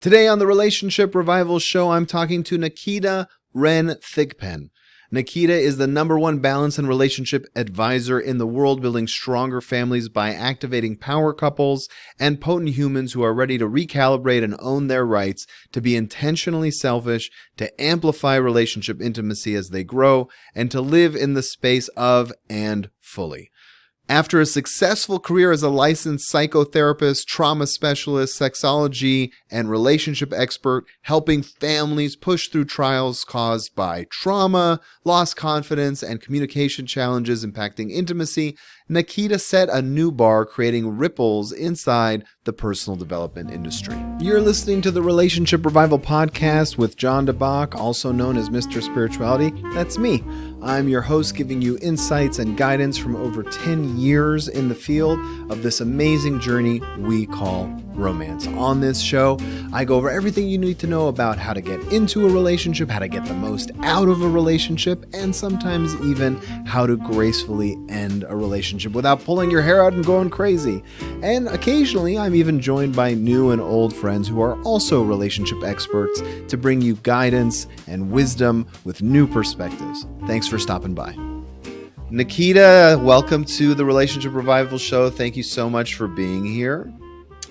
Today on the Relationship Revival Show, I'm talking to Naketa Wren Thigpen. Naketa is the #1 balance and relationship advisor in the world, building stronger families by activating power couples and potent humans who are ready to recalibrate and own their rights, to be intentionally selfish, to amplify relationship intimacy as they grow, and to live in the space of and fully. After a successful career as a licensed psychotherapist, trauma specialist, sexology, and relationship expert, helping families push through trials caused by trauma, lost confidence, and communication challenges impacting intimacy, Naketa set a new bar, creating ripples inside the personal development industry. You're listening to the Relationship Revival Podcast with John DeBach, also known as Mr. Spirituality. That's me. I'm your host, giving you insights and guidance from over 10 years in the field of this amazing journey we call romance. On this show, I go over everything you need to know about how to get into a relationship, how to get the most out of a relationship, and sometimes even how to gracefully end a relationship without pulling your hair out and going crazy. And occasionally, I'm even joined by new and old friends who are also relationship experts to bring you guidance and wisdom with new perspectives. Thanks for stopping by. Naketa, welcome to the Relationship Revival Show. Thank you so much for being here.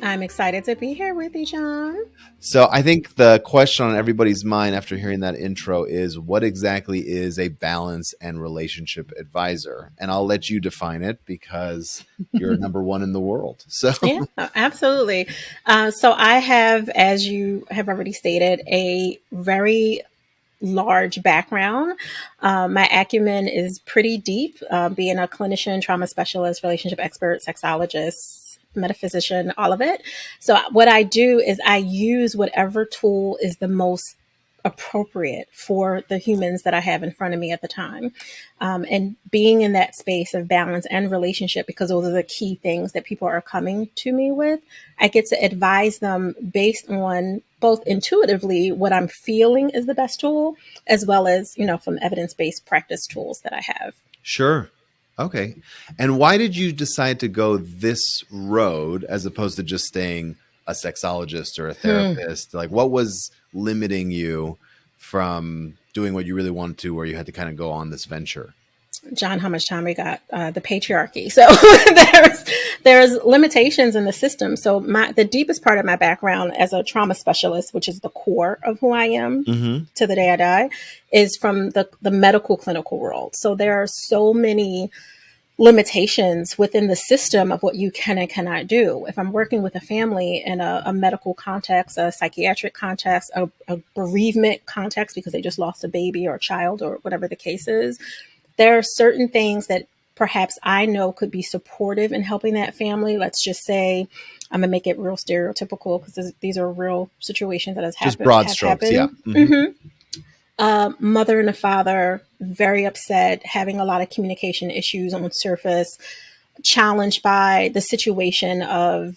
I'm excited to be here with you, John. So I think the question on everybody's mind after hearing that intro is, what exactly is a balance and relationship advisor? And I'll let you define it because you're #1 in the world. So Yeah, absolutely. So I have, as you have already stated, a very large background. My acumen is pretty deep, being a clinician, trauma specialist, relationship expert, sexologist, metaphysician, all of it. So what I do is I use whatever tool is the most appropriate for the humans that I have in front of me at the time. And being in that space of balance and relationship, because those are the key things that people are coming to me with, I get to advise them based on both intuitively what I'm feeling is the best tool, as well as, from evidence-based practice tools that I have. Sure. Okay. And why did you decide to go this road as opposed to just staying a sexologist or a therapist? Like, what was limiting you from doing what you really wanted to, where you had to kind of go on this venture? John, how much time we got? The patriarchy. So there's limitations in the system. So the deepest part of my background as a trauma specialist, which is the core of who I am to the day I die, is from the medical clinical world. So there are so many limitations within the system of what you can and cannot do. If I'm working with a family in a medical context, a psychiatric context, a bereavement context because they just lost a baby or a child or whatever the case is, there are certain things that perhaps I know could be supportive in helping that family. Let's just say, I'm going to make it real stereotypical because these are real situations that has happened. Just broad strokes, yeah. Mother and a father, very upset, having a lot of communication issues on the surface, challenged by the situation of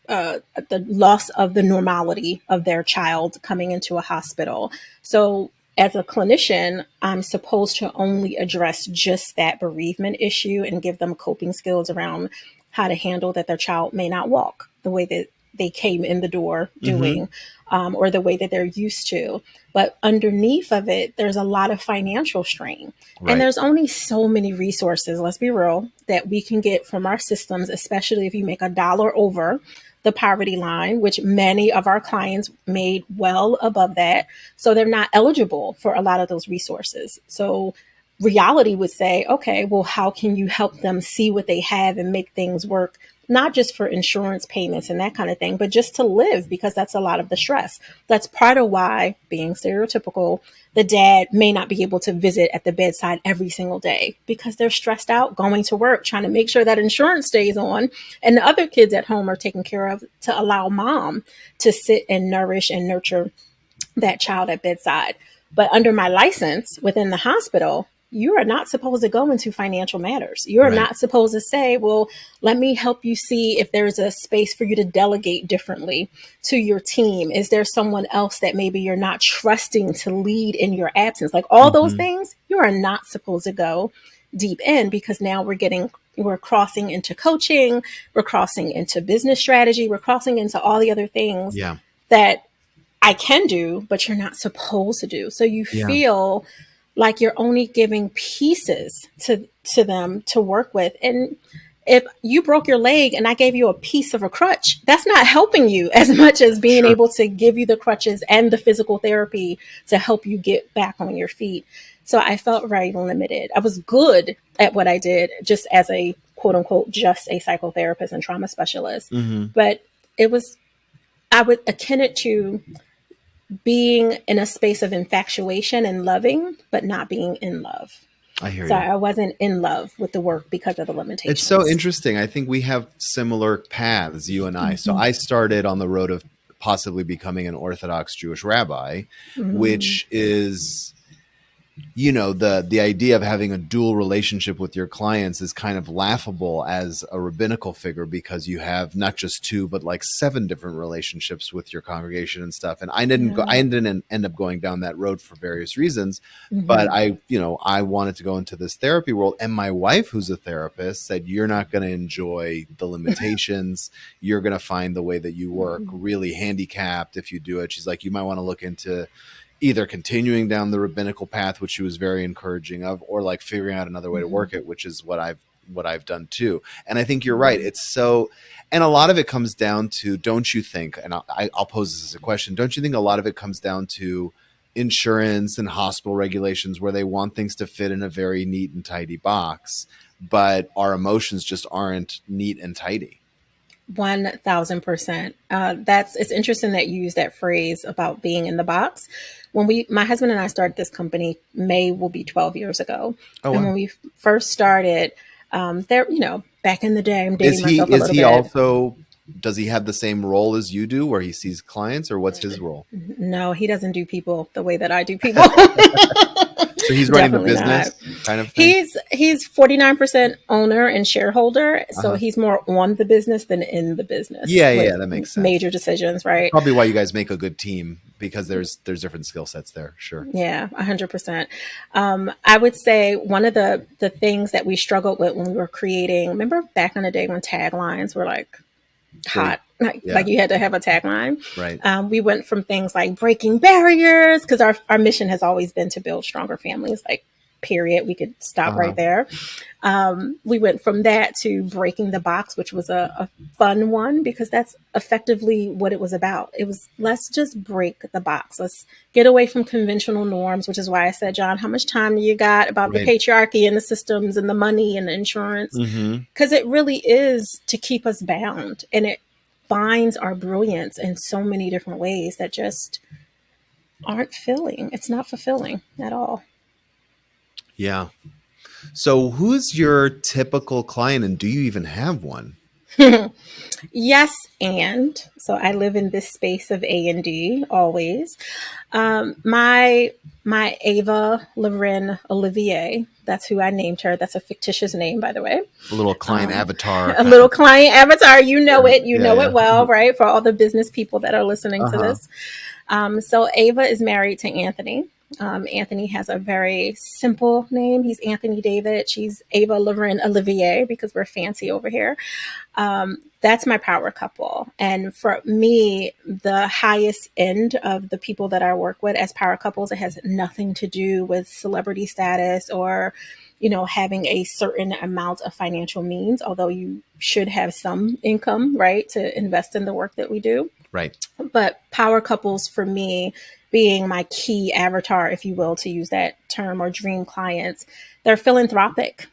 the loss of the normality of their child coming into a hospital. So as a clinician, I'm supposed to only address just that bereavement issue and give them coping skills around how to handle that their child may not walk the way that they came in the door doing, or the way that they're used to. But underneath of it, there's a lot of financial strain. Right. And there's only so many resources, let's be real, that we can get from our systems, especially if you make $1 over the poverty line, which many of our clients made well above that. So they're not eligible for a lot of those resources. So reality would say, okay, well, how can you help them see what they have and make things work, not just for insurance payments and that kind of thing, but just to live, because that's a lot of the stress. That's part of why, being stereotypical, the dad may not be able to visit at the bedside every single day because they're stressed out going to work, trying to make sure that insurance stays on and the other kids at home are taken care of, to allow mom to sit and nourish and nurture that child at bedside. But under my license within the hospital, you are not supposed to go into financial matters. You're right. Not supposed to say, well, let me help you see if there's a space for you to delegate differently to your team. Is there someone else that maybe you're not trusting to lead in your absence? Like all those things, you are not supposed to go deep in, because now we're crossing into coaching, we're crossing into business strategy, we're crossing into all the other things that I can do, but you're not supposed to do. So you Yeah. feel like you're only giving pieces to them to work with. And if you broke your leg and I gave you a piece of a crutch, that's not helping you as much as being Sure. able to give you the crutches and the physical therapy to help you get back on your feet. So I felt very limited. I was good at what I did just as a quote unquote, just a psychotherapist and trauma specialist. Hmm. But it was, I would akin it to being in a space of infatuation and loving, but not being in love. I hear So you. I wasn't in love with the work because of the It's so limitations. interesting. I think we have similar paths, you and I. So Mm-hmm. I started on the road of possibly becoming an Orthodox Jewish rabbi, Mm-hmm. which is, you know, the idea of having a dual relationship with your clients is kind of laughable as a rabbinical figure, because you have not just two but like seven different relationships with your congregation and stuff. And Yeah. I didn't end up going down that road for various reasons, but Mm-hmm. I wanted to go into this therapy world, and my wife, who's a therapist, said you're not going to enjoy the limitations. You're going to find the way that you work really handicapped if you do it. She's like, you might want to look into either continuing down the rabbinical path, which she was very encouraging of, or like figuring out another way to Mm-hmm. work it, which is what I've done too. And I think you're right. Mm-hmm. It's so, and a lot of it comes down to, don't you think, and I'll pose this as a question, don't you think a lot of it comes down to insurance and hospital regulations, where they want things to fit in a very neat and tidy box, but our emotions just aren't neat and tidy? 1000%. That's it's interesting that you use that phrase about being in the box. My husband and I started this company, May will be 12 years ago, Oh, and wow. when we first started, there, back in the day, I'm dating Is myself a is little he bit. also, does he have the same role as you do, where he sees clients, or what's his role? No, he doesn't do people the way that I do people. So he's running the Definitely not. business kind of thing. He's 49% owner and shareholder, so Uh-huh. he's more on the business than in the business Yeah, yeah, with that makes sense. major decisions, right? Probably why you guys make a good team, because there's different skill sets there. Sure. Yeah, 100%. I would say one of the things that we struggled with when we were creating, remember back in the day when taglines were like Big. hot, like Yeah. you had to have a tagline. Right. We went from things like breaking barriers, because our mission has always been to build stronger families, like period. We could stop Uh-huh. right there. We went from that to breaking the box, which was a fun one, because that's effectively what it was about. It was, let's just break the box. Let's get away from conventional norms, which is why I said, John, how much time do you got about the Right. patriarchy and the systems and the money and the insurance? Mm-hmm. Because it really is to keep us bound, and it binds our brilliance in so many different ways that just aren't filling. It's not fulfilling at all. Yeah. So who's your typical client, and do you even have one? Yes, and so I live in this space of A and D always. My Ava Loren Olivier, that's who I named her. That's a fictitious name, by the way. A little client avatar A kind little of. client avatar. Yeah. You Yeah. know it Yeah. well, right? For all the business people that are listening to Uh-huh. this. So Ava is married to Anthony. Anthony has a very simple name. He's Anthony David. She's Ava Loren Olivier, because we're fancy over here. That's my power couple. And for me, the highest end of the people that I work with as power couples, it has nothing to do with celebrity status or, having a certain amount of financial means, although you should have some income, right, to invest in the work that we do. Right. But power couples for me, being my key avatar, if you will, to use that term, or dream clients, they're philanthropic,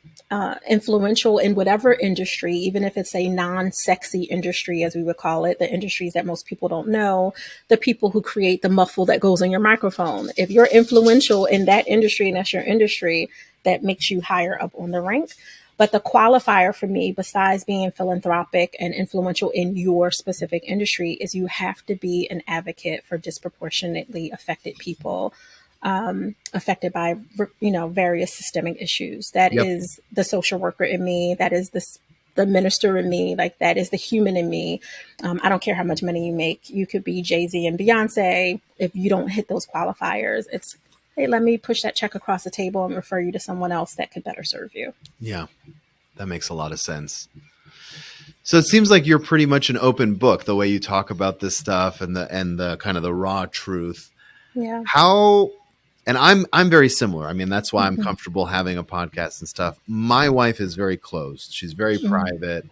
influential in whatever industry, even if it's a non-sexy industry, as we would call it, the industries that most people don't know, the people who create the muffle that goes in your microphone. If you're influential in that industry and that's your industry, that makes you higher up on the rank. But the qualifier for me, besides being philanthropic and influential in your specific industry, is you have to be an advocate for disproportionately affected people, affected by, various systemic issues. That Yep. is the social worker in me. That is the minister in me. Like, that is the human in me. I don't care how much money you make. You could be Jay-Z and Beyonce. If you don't hit those qualifiers, it's, hey, let me push that check across the table and refer you to someone else that could better serve you. Yeah. That makes a lot of sense. So it seems like you're pretty much an open book the way you talk about this stuff and the kind of the raw truth. Yeah. How and I'm very similar. I mean, that's why I'm Hmm. comfortable having a podcast and stuff. My wife is very closed. She's very private.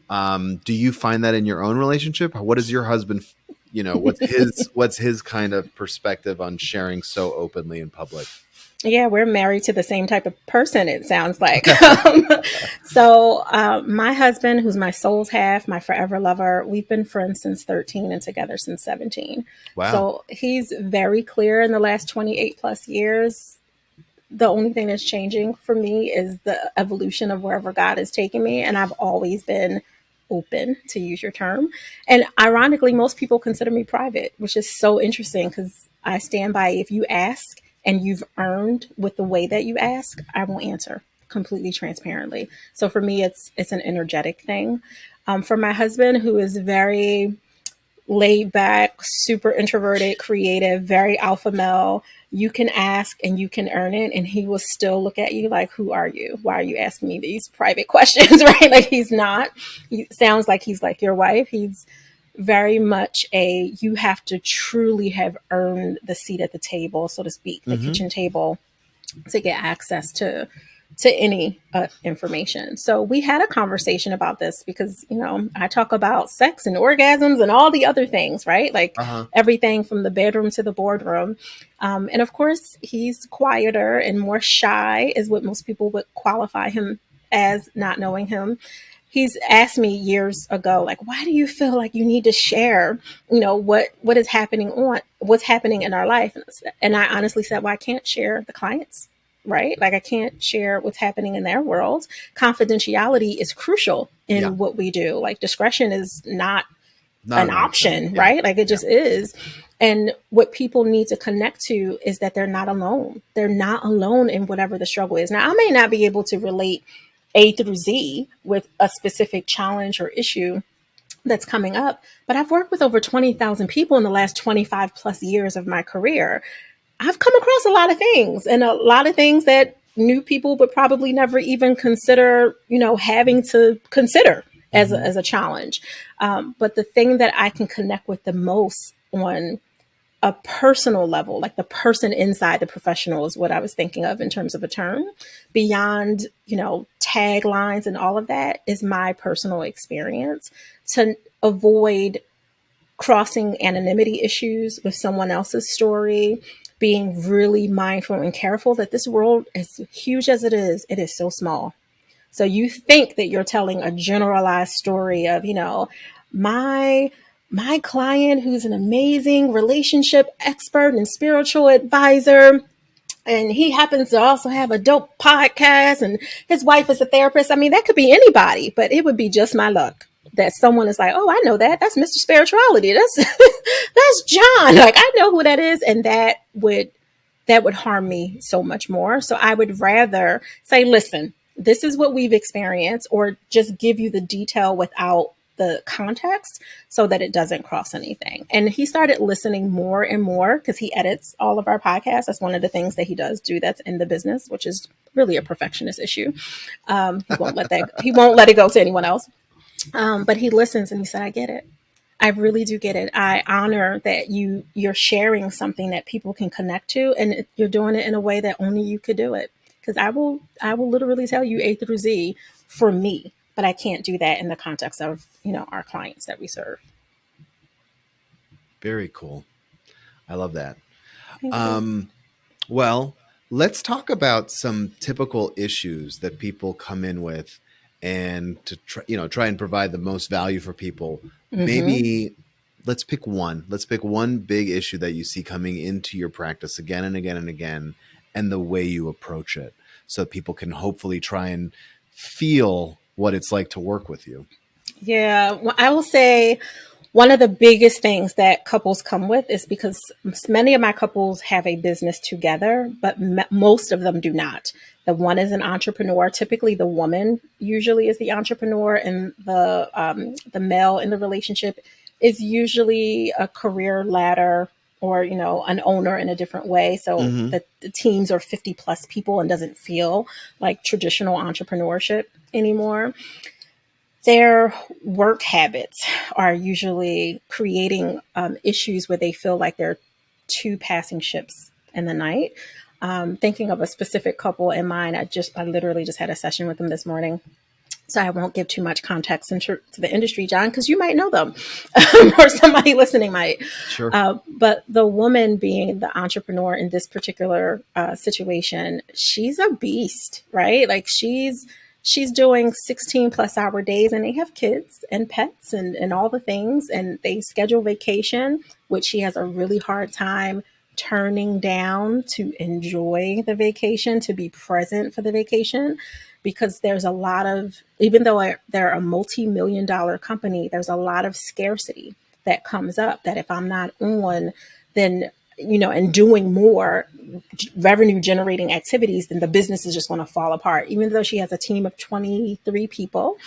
Do you find that in your own relationship? What is your husband, what's his kind of perspective on sharing so openly in public? Yeah, we're married to the same type of person, it sounds like. My husband, who's my soul's half, my forever lover, we've been friends since 13 and together since 17. Wow. So he's very clear in the last 28 plus years. The only thing that's changing for me is the evolution of wherever God is taking me. And I've always been open, to use your term. And ironically, most people consider me private, which is so interesting because I stand by, if you ask and you've earned with the way that you ask, I will answer completely transparently. So for me, it's an energetic thing. For my husband, who is very laid back, super introverted, creative, very alpha male, you can ask and you can earn it. And he will still look at you like, who are you? Why are you asking me these private questions? Right? Like he's not, he sounds like he's like your wife. He's very much you have to truly have earned the seat at the table, so to speak, the Mm-hmm. kitchen table, to get access to any information. So we had a conversation about this because, I talk about sex and orgasms and all the other things, right? Like Uh-huh. everything from the bedroom to the boardroom. And of course, he's quieter and more shy, is what most people would qualify him as, not knowing him. He's asked me years ago, like, why do you feel like you need to share, what is happening what's happening in our life? And I honestly said, well, I can't share the clients, right? Like I can't share what's happening in their world. Confidentiality is crucial Yeah. in what we do. Like discretion is not Not an an option. option, Yeah. right? Like it Yeah. just is. And what people need to connect to is that they're not alone. They're not alone in whatever the struggle is. Now, I may not be able to relate A through Z with a specific challenge or issue that's coming up, but I've worked with over 20,000 people in the last 25 plus years of my career. I've come across a lot of things, and a lot of things that new people would probably never even consider, having to consider as Mm-hmm. as a challenge. But the thing that I can connect with the most on a personal level, like the person inside the professional, is what I was thinking of in terms of a term. Beyond, taglines and all of that, is my personal experience to avoid crossing anonymity issues with someone else's story, being really mindful and careful that this world, as huge as it is so small. So you think that you're telling a generalized story of, my my client who's an amazing relationship expert and spiritual advisor, and he happens to also have a dope podcast, and his wife is a therapist. I mean, that could be anybody, but it would be just my luck that someone is like, oh, I know that. That's Mr. Spirituality. That's that's John. Like I know who that is, and that would harm me so much more. So I would rather say, listen, this is what we've experienced, or just give you the detail without the context so that it doesn't cross anything. And he started listening more and more because he edits all of our podcasts. That's one of the things that he does do that's in the business, which is really a perfectionist issue. He won't let it go to anyone else. But he listens and he said, I get it. I really do get it. I honor that you're sharing something that people can connect to, and you're doing it in a way that only you could do it. Because I will literally tell you A through Z for me, but I can't do that in the context of our clients that we serve. Very cool. I love that. Thank you. Um, well, let's talk about some typical issues that people come in with and to try and provide the most value for people. Mm-hmm. Maybe let's pick one. Let's pick one big issue that you see coming into your practice again and again and again, and the way you approach it so people can hopefully try and feel what it's like to work with you. Yeah, well, I will say one of the biggest things that couples come with is because many of my couples have a business together, but most of them do not. The one is an entrepreneur. Typically, the woman usually is the entrepreneur, and the male in the relationship is usually a career ladder, or an owner in a different way. So Mm-hmm. the teams are 50 plus people and doesn't feel like traditional entrepreneurship anymore. Their work habits are usually creating issues where they feel like they're two passing ships in the night. Thinking of a specific couple in mind, I literally just had a session with them this morning, so I won't give too much context into to the industry, John, because you might know them or somebody listening might. Sure. But the woman being the entrepreneur in this particular situation, she's a beast, right? Like she's doing 16 plus hour days, and they have kids and pets and all the things, and they schedule vacation, which she has a really hard time turning down to enjoy the vacation, to be present for the vacation, because there's a lot of, even though they're a multi-million dollar company, there's a lot of scarcity that comes up, that if I'm not on, then, and doing more revenue generating activities, then the business is just going to fall apart. Even though she has a team of 23 people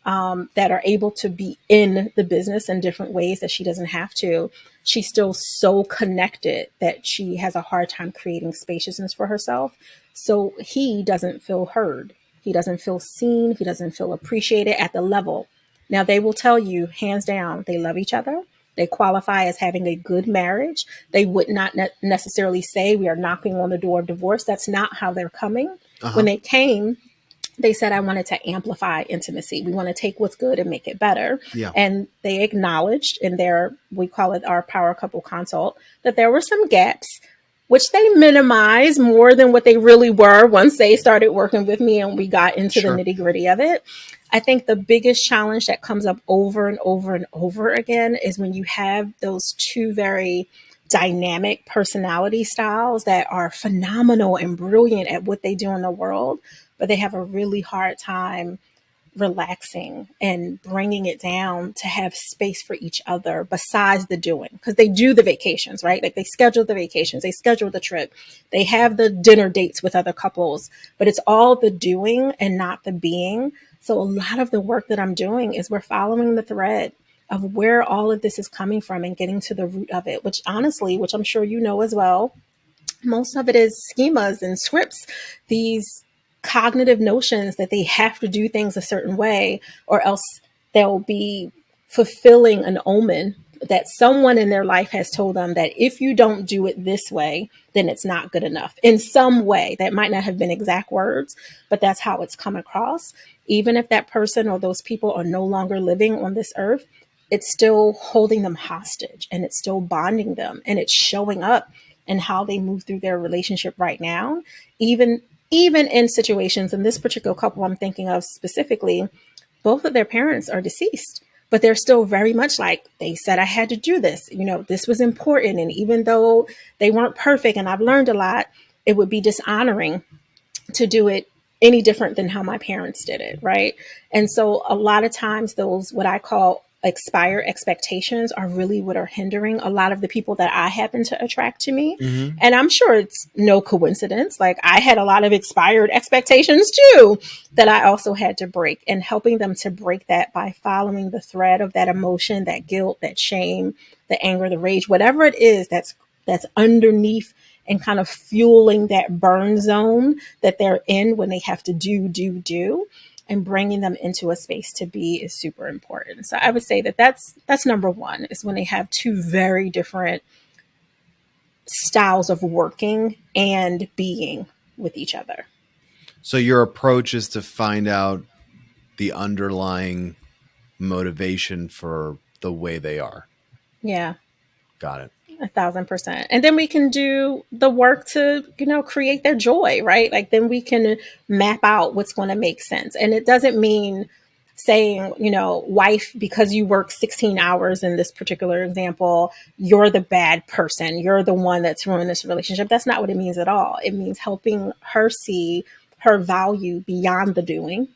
that are able to be in the business in different ways that she doesn't have to, she's still so connected that she has a hard time creating spaciousness for herself. So he doesn't feel heard. He doesn't feel seen. He doesn't feel appreciated at the level. Now, they will tell you, hands down, they love each other. They qualify as having a good marriage. They would not necessarily say we are knocking on the door of divorce. That's not how they're coming. When they came, they said, I wanted to amplify intimacy. We want to take what's good and make it better. Yeah. And they acknowledged in their, we call it our power couple consult, that there were some gaps, which they minimized more than what they really were once they started working with me and we got into the Sure. nitty gritty of it. I think the biggest challenge that comes up over and over and over again is when you have those two very dynamic personality styles that are phenomenal and brilliant at what they do in the world, but they have a really hard time relaxing and bringing it down to have space for each other besides the doing, because they do the vacations, right? Like they schedule the vacations, they schedule the trip, they have the dinner dates with other couples, but it's all the doing and not the being. So a lot of the work that I'm doing is we're following the thread of where all of this is coming from and getting to the root of it, which honestly, which I'm sure you know as well, most of it is schemas and scripts, these cognitive notions that they have to do things a certain way, or else they'll be fulfilling an omen that someone in their life has told them that if you don't do it this way, then it's not good enough in some way. That might not have been exact words, but that's how it's come across. Even if that person or those people are no longer living on this earth, it's still holding them hostage and it's still bonding them, and it's showing up and how they move through their relationship right now, even in situations. In this particular couple I'm thinking of specifically, both of their parents are deceased, but they're still very much like, they said I had to do this, this was important, and even though they weren't perfect and I've learned a lot, it would be dishonoring to do it any different than how my parents did it, right? And so a lot of times those, what I call expired expectations, are really what are hindering a lot of the people that I happen to attract to me. Mm-hmm. And I'm sure it's no coincidence. Like I had a lot of expired expectations too that I also had to break, and helping them to break that by following the thread of that emotion, that guilt, that shame, the anger, the rage, whatever it is that's underneath and kind of fueling that burn zone that they're in when they have to do, and bringing them into a space to be is super important. So I would say that that's number one, is when they have two very different styles of working and being with each other. So your approach is to find out the underlying motivation for the way they are. Yeah. Got it. 1,000%. And then we can do the work to, create their joy, right? Like then we can map out what's going to make sense. And it doesn't mean saying, wife, because you work 16 hours in this particular example, you're the bad person. You're the one that's ruined this relationship. That's not what it means at all. It means helping her see her value beyond the doing,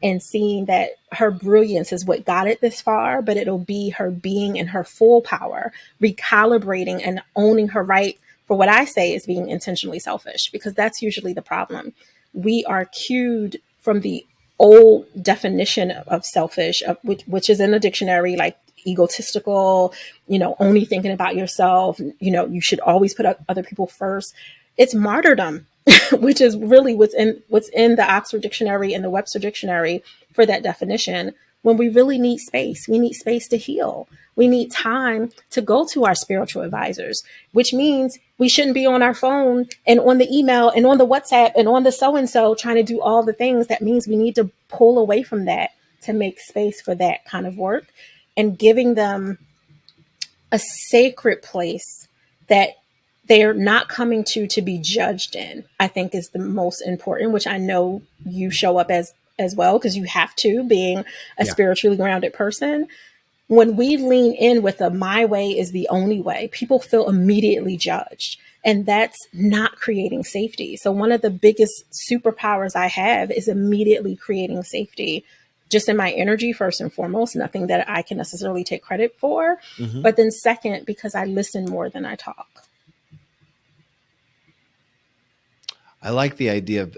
and seeing that her brilliance is what got it this far, but it'll be her being in her full power, recalibrating and owning her right for what I say is being intentionally selfish, because that's usually the problem. We are cued from the old definition of selfish, which is in the dictionary, like egotistical, only thinking about yourself, you should always put other people first. It's martyrdom. Which is really what's in the Oxford Dictionary and the Webster Dictionary for that definition. when we really need space. We need space to heal. We need time to go to our spiritual advisors, which means we shouldn't be on our phone and on the email and on the WhatsApp and on the so-and-so trying to do all the things. That means we need to pull away from that to make space for that kind of work, and giving them a sacred place that they're not coming to be judged in, I think is the most important, which I know you show up as well, because you have to, being a Yeah. spiritually grounded person. When we lean in with a my way is the only way, people feel immediately judged. And that's not creating safety. So one of the biggest superpowers I have is immediately creating safety, just in my energy, first and foremost, nothing that I can necessarily take credit for. Mm-hmm. But then second, because I listen more than I talk. I like the idea of,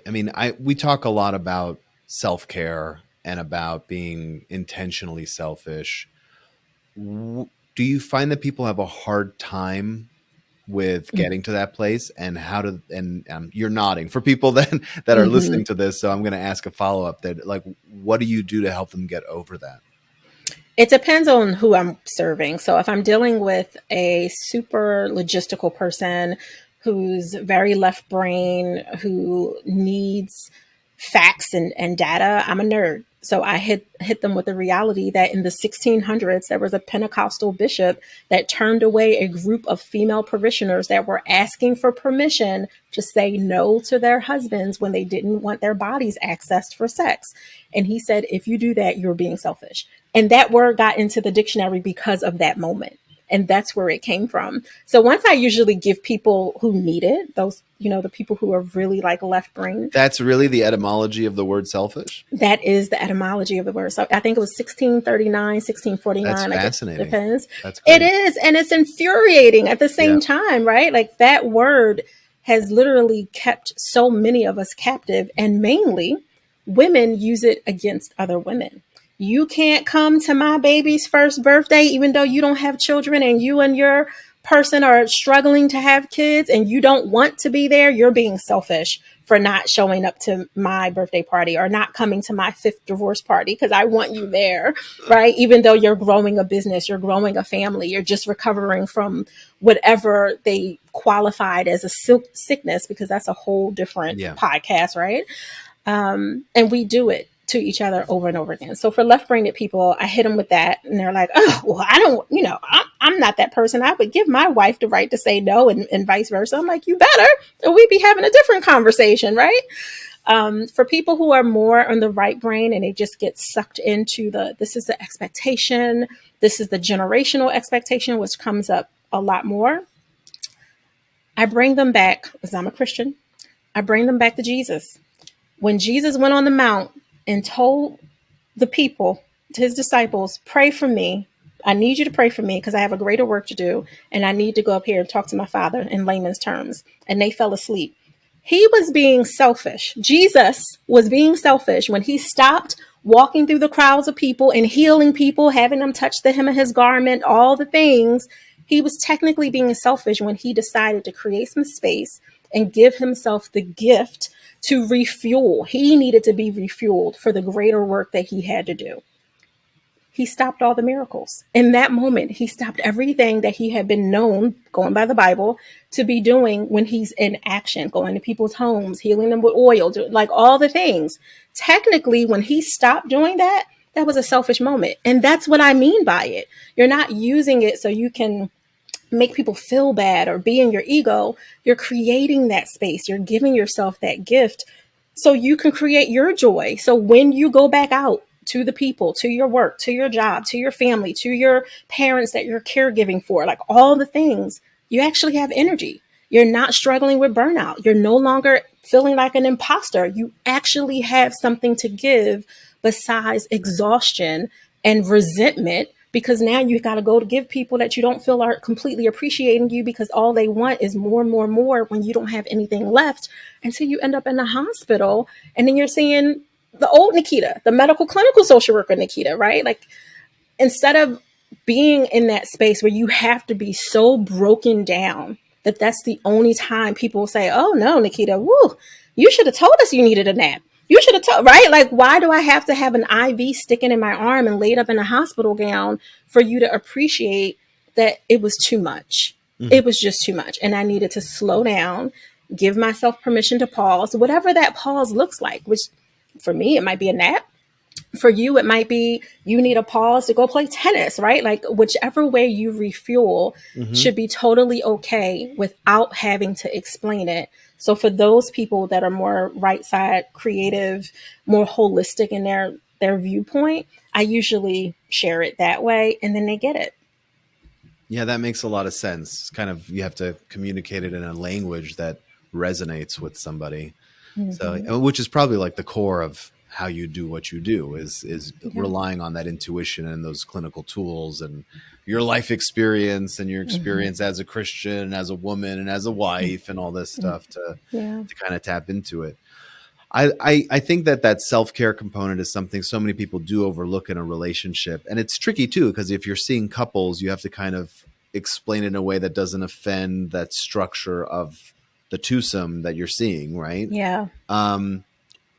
we talk a lot about self-care and about being intentionally selfish. Do you find that people have a hard time with getting to that place, and how to, and you're nodding for people that are listening to this. So I'm going to ask a follow-up that, like, what do you do to help them get over that? It depends on who I'm serving. So if I'm dealing with a super logistical person who's very left brain, who needs facts and data, I'm a nerd. So I hit them with the reality that in the 1600s, there was a Pentecostal bishop that turned away a group of female parishioners that were asking for permission to say no to their husbands when they didn't want their bodies accessed for sex. And he said, if you do that, you're being selfish. And that word got into the dictionary because of that moment. And that's where it came from. So once I usually give people who need it, those, the people who are really like left brain. That's really the etymology of the word selfish? That is the etymology of the word. So I think it was 1639, 1649. That's fascinating. It depends. That's great. It is. And it's infuriating at the same time, right? Like that word has literally kept so many of us captive, and mainly women use it against other women. You can't come to my baby's first birthday, even though you don't have children and you and your person are struggling to have kids and you don't want to be there. You're being selfish for not showing up to my birthday party or not coming to my 5th divorce party because I want you there, right? Even though you're growing a business, you're growing a family, you're just recovering from whatever they qualified as a sickness, because that's a whole different podcast, right? And we do it to each other over and over again. So for left-brained people, I hit them with that, and they're like, "Oh, well, I don't, I'm not that person. I would give my wife the right to say no, and vice versa." I'm like, "You better, or we'd be having a different conversation, right?" For people who are more on the right brain and they just get sucked into this is the expectation, this is the generational expectation, which comes up a lot more. I bring them back, because I'm a Christian. I bring them back to Jesus. When Jesus went on the mount and told the people, his disciples, pray for me. I need you to pray for me because I have a greater work to do. And I need to go up here and talk to my Father in layman's terms. And they fell asleep. He was being selfish. Jesus was being selfish when he stopped walking through the crowds of people and healing people, having them touch the hem of his garment, all the things. He was technically being selfish when he decided to create some space and give himself the gift to refuel. He needed to be refueled for the greater work that he had to do. He stopped all the miracles. In that moment, he stopped everything that he had been known, going by the Bible, to be doing when he's in action, going to people's homes, healing them with oil, like all the things. Technically, when he stopped doing that, that was a selfish moment. And that's what I mean by it. You're not using it so you can make people feel bad or be in your ego. You're creating that space. You're giving yourself that gift so you can create your joy. So when you go back out to the people, to your work, to your job, to your family, to your parents that you're caregiving for, like all the things, you actually have energy. You're not struggling with burnout. You're no longer feeling like an imposter. You actually have something to give besides exhaustion and resentment, because now you've got to go to give people that you don't feel are completely appreciating you, because all they want is more and more and more when you don't have anything left, until you end up in the hospital. And then you're seeing the old Naketa, the medical clinical social worker Naketa, right? Like, instead of being in that space where you have to be so broken down that's the only time people will say, "Oh no, Naketa, woo, you should have told us you needed a nap. You should have told, right? Like, why do I have to have an IV sticking in my arm and laid up in a hospital gown for you to appreciate that it was too much? Mhm. It was just too much. And I needed to slow down, give myself permission to pause, whatever that pause looks like, which for me, it might be a nap. For you, it might be you need a pause to go play tennis, right? Like, whichever way you refuel Mhm. should be totally okay without having to explain it. So for those people that are more right side creative, more holistic in their viewpoint, I usually share it that way and then they get it. Yeah, that makes a lot of sense. It's kind of you have to communicate it in a language that resonates with somebody. So, Mm-hmm. which is probably like the core of how you do what you do is Yeah. relying on that intuition and those clinical tools and your life experience and your Mm-hmm. experience as a Christian, as a woman, and as a wife, and all this Mm-hmm. stuff Yeah. to kind of tap into it. I think that self care component is something so many people do overlook in a relationship, and it's tricky too because if you're seeing couples, you have to kind of explain it in a way that doesn't offend that structure of the twosome that you're seeing, right? Yeah. Um,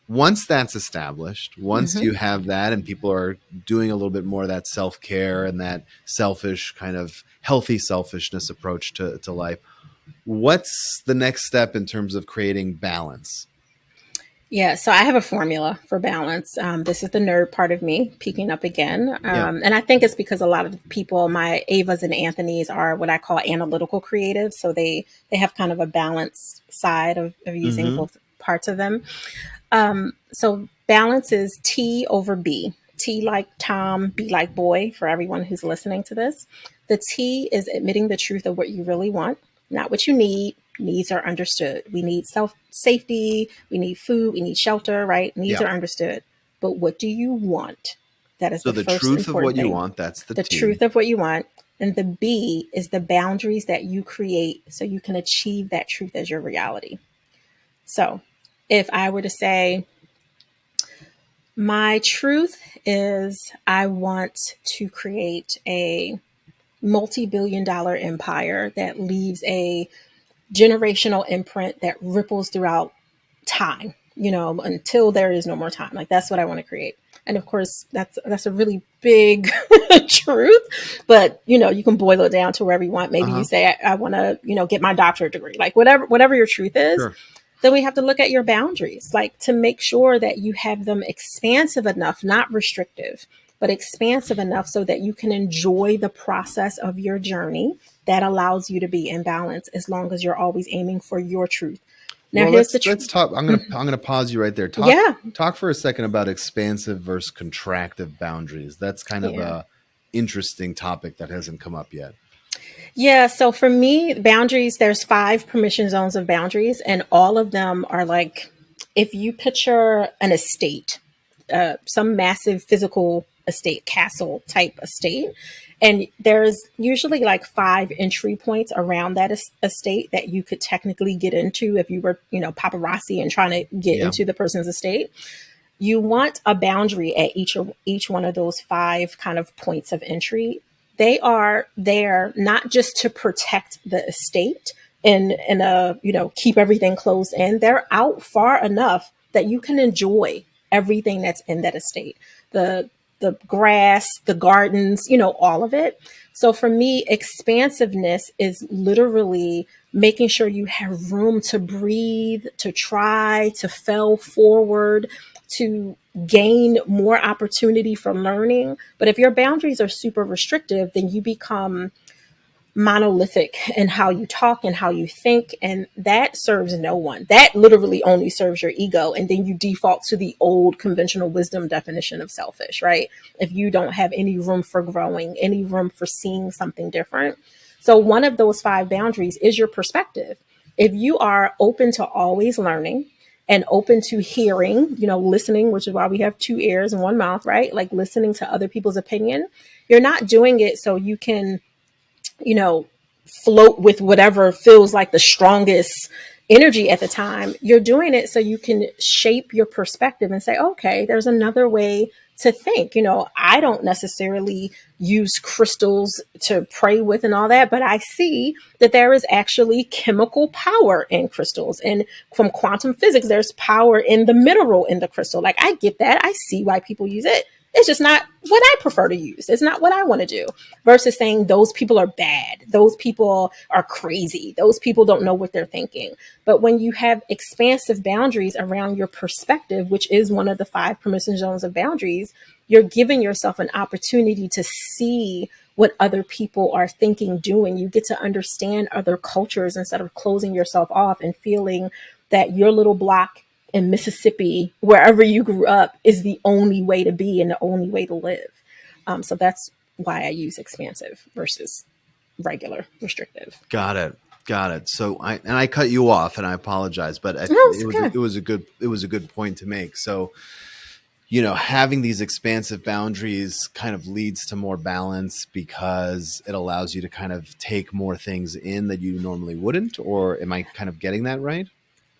Once that's established, once Mm-hmm. you have that, and people are doing a little bit more of that self care and that selfish kind of healthy selfishness approach to life, what's the next step in terms of creating balance? Yeah, so I have a formula for balance. This is the nerd part of me peeking up again. Yeah. And I think it's because a lot of people, my Avas and Anthony's, are what I call analytical creatives. So they have kind of a balanced side of using Mm-hmm. both parts of them. So balance is T over B. T like Tom, B like boy, for everyone who's listening to this. The T is admitting the truth of what you really want, not what you need. Needs are understood. We need self safety, we need food, we need shelter, right? Needs Yeah. are understood. But what do you want? That is So the the first truth of important what you thing. want, that's the The T. truth of what you want. And the B is the boundaries that you create so you can achieve that truth as your reality. So if I were to say, my truth is I want to create a multi-billion-dollar empire that leaves a generational imprint that ripples throughout time, until there is no more time. Like, that's what I want to create. And of course, that's a really big truth, but you can boil it down to wherever you want. Maybe you Uh-huh. say, I want to, get my doctorate degree, like whatever your truth is. Sure. Then we have to look at your boundaries, like to make sure that you have them expansive enough, not restrictive, but expansive enough so that you can enjoy the process of your journey that allows you to be in balance as long as you're always aiming for your truth. Now, Well, here's the let's truth. talk. I'm gonna pause you right there. Yeah. Talk for a second about expansive versus contractive boundaries. That's kind of Yeah. a interesting topic that hasn't come up yet. Yeah. So for me, boundaries, there's 5 permission zones of boundaries, and all of them are like, if you picture an estate, some massive physical estate, castle type estate. And there's usually like 5 entry points around that estate that you could technically get into if you were, paparazzi and trying to get Yeah. into the person's estate. You want a boundary at each one of those 5 kind of points of entry. They are there not just to protect the estate and keep everything closed in. They're out far enough that you can enjoy everything that's in that estate. The grass, the gardens, all of it. So for me, expansiveness is literally making sure you have room to breathe, to try, to fail forward, to gain more opportunity for learning. But if your boundaries are super restrictive, then you become monolithic in how you talk and how you think, and that serves no one. That literally only serves your ego, and then you default to the old conventional wisdom definition of selfish, right? If you don't have any room for growing, any room for seeing something different. So one of those 5 boundaries is your perspective. If you are open to always learning and open to hearing, listening, which is why we have 2 ears and 1 mouth, right? Like listening to other people's opinion, you're not doing it so you can, you know, float with whatever feels like the strongest energy at the time. You're doing it so you can shape your perspective and say, okay, there's another way to think. I don't necessarily use crystals to pray with and all that, but I see that there is actually chemical power in crystals. And from quantum physics, there's power in the mineral in the crystal. Like, I get that. I see why people use it. It's just not what I prefer to use. It's not what I want to do. Versus saying those people are bad. Those people are crazy. Those people don't know what they're thinking. But when you have expansive boundaries around your perspective, which is one of the 5 permission zones of boundaries, you're giving yourself an opportunity to see what other people are thinking, doing. You get to understand other cultures instead of closing yourself off and feeling that your little block in Mississippi, wherever you grew up, is the only way to be and the only way to live. So that's why I use expansive versus regular restrictive. Got it. Got it. So I cut you off, and I apologize, but No, it's okay. it was a good point to make. So, having these expansive boundaries kind of leads to more balance because it allows you to kind of take more things in that you normally wouldn't. Or am I kind of getting that right?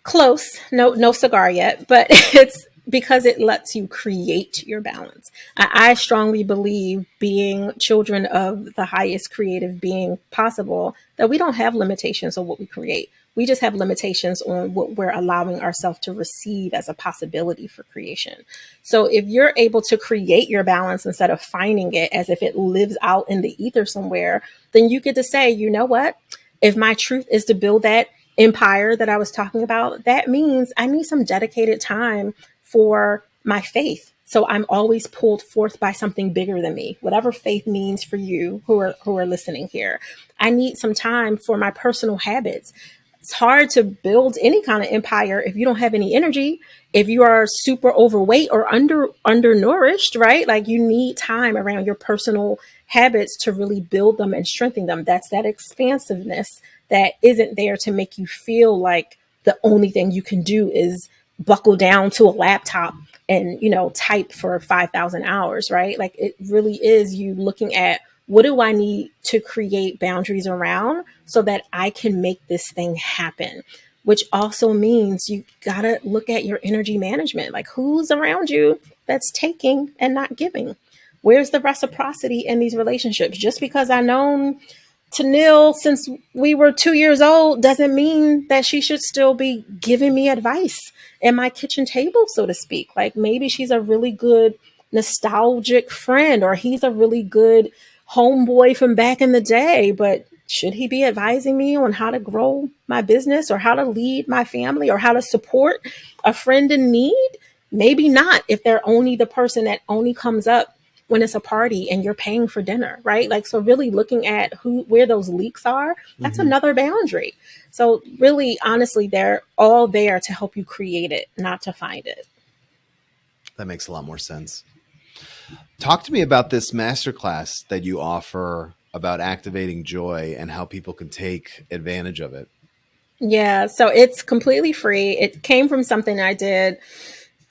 Close. No cigar yet, but it's because it lets you create your balance. I strongly believe, being children of the highest creative being possible, that we don't have limitations on what we create. We just have limitations on what we're allowing ourselves to receive as a possibility for creation. So if you're able to create your balance instead of finding it as if it lives out in the ether somewhere, then you get to say, you know what? If my truth is to build that empire that I was talking about, that means I need some dedicated time for my faith. So I'm always pulled forth by something bigger than me, whatever faith means for you who are listening here. I need some time for my personal habits. It's hard to build any kind of empire if you don't have any energy, if you are super overweight or undernourished, right? Like, you need time around your personal habits to really build them and strengthen them. That's that expansiveness that isn't there to make you feel like the only thing you can do is buckle down to a laptop and, type for 5,000 hours, right? Like, it really is you looking at, what do I need to create boundaries around so that I can make this thing happen? Which also means you got to look at your energy management. Like, who's around you that's taking and not giving? Where's the reciprocity in these relationships? Just because I known Tanil since we were 2 years old doesn't mean that she should still be giving me advice at my kitchen table, so to speak. Like, maybe she's a really good nostalgic friend, or he's a really good homeboy from back in the day, but should he be advising me on how to grow my business or how to lead my family or how to support a friend in need? Maybe not, if they're only the person that only comes up when it's a party and you're paying for dinner, right? Like, so really looking at where those leaks are, that's another boundary. So really, honestly, they're all there to help you create it, not to find it. That makes a lot more sense. Talk to me about this masterclass that you offer about activating joy and how people can take advantage of it. Yeah, so it's completely free. It came from something I did.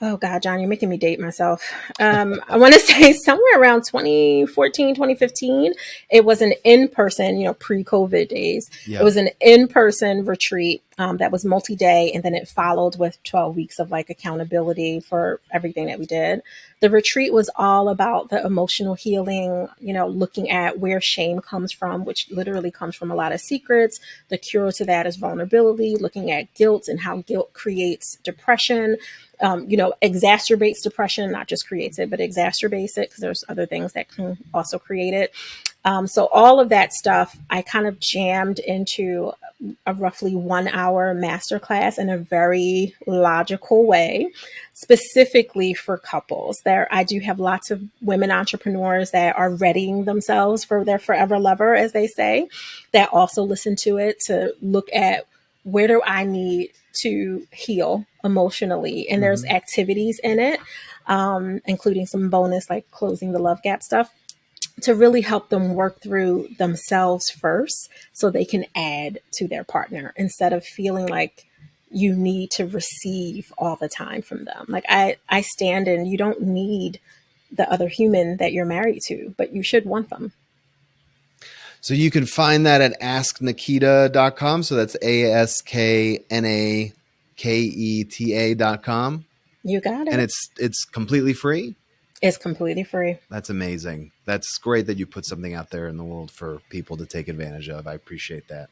Oh God, John, you're making me date myself. I want to say somewhere around 2014, 2015. It was an in-person, pre-COVID days. It Yeah. was an in-person retreat that was multi-day. And then it followed with 12 weeks of like accountability for everything that we did. The retreat was all about the emotional healing, looking at where shame comes from, which literally comes from a lot of secrets. The cure to that is vulnerability, looking at guilt and how guilt creates depression. Exacerbates depression, not just creates it, but exacerbates it, because there's other things that can also create it. So all of that stuff, I kind of jammed into a roughly 1 hour masterclass in a very logical way, specifically for couples. I do have lots of women entrepreneurs that are readying themselves for their forever lover, as they say, that also listen to it to look at, where do I need to heal emotionally? And there's activities in it, including some bonus, like closing the love gap stuff, to really help them work through themselves first so they can add to their partner, instead of feeling like you need to receive all the time from them. Like, I stand in, you don't need the other human that you're married to, but you should want them. So you can find that at asknaketa.com. So that's ASKNAKETA.com. You got And it. it's completely free. It's completely free. That's amazing. That's great that you put something out there in the world for people to take advantage of. I appreciate that.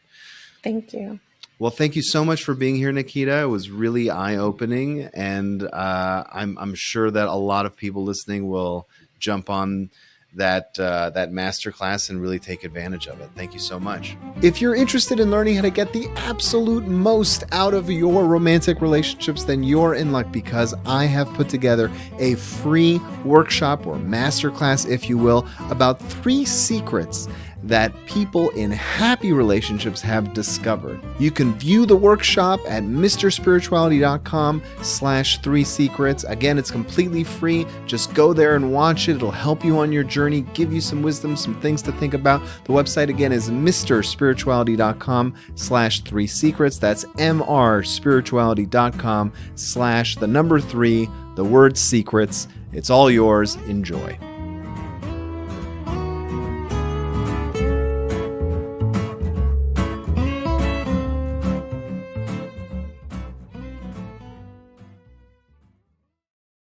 Thank you. Well, thank you so much for being here, Naketa. It was really eye-opening, and I'm sure that a lot of people listening will jump on that masterclass and really take advantage of it. Thank you so much. If you're interested in learning how to get the absolute most out of your romantic relationships, then you're in luck, because I have put together a free workshop or masterclass, if you will, about 3 secrets that people in happy relationships have discovered. You can view the workshop at mrspirituality.com/3 secrets. Again, it's completely free. Just go there and watch it. It'll help you on your journey, give you some wisdom, some things to think about. The website again is mrspirituality.com/3 secrets. That's mrspirituality.com/3, the word secrets. It's all yours. Enjoy.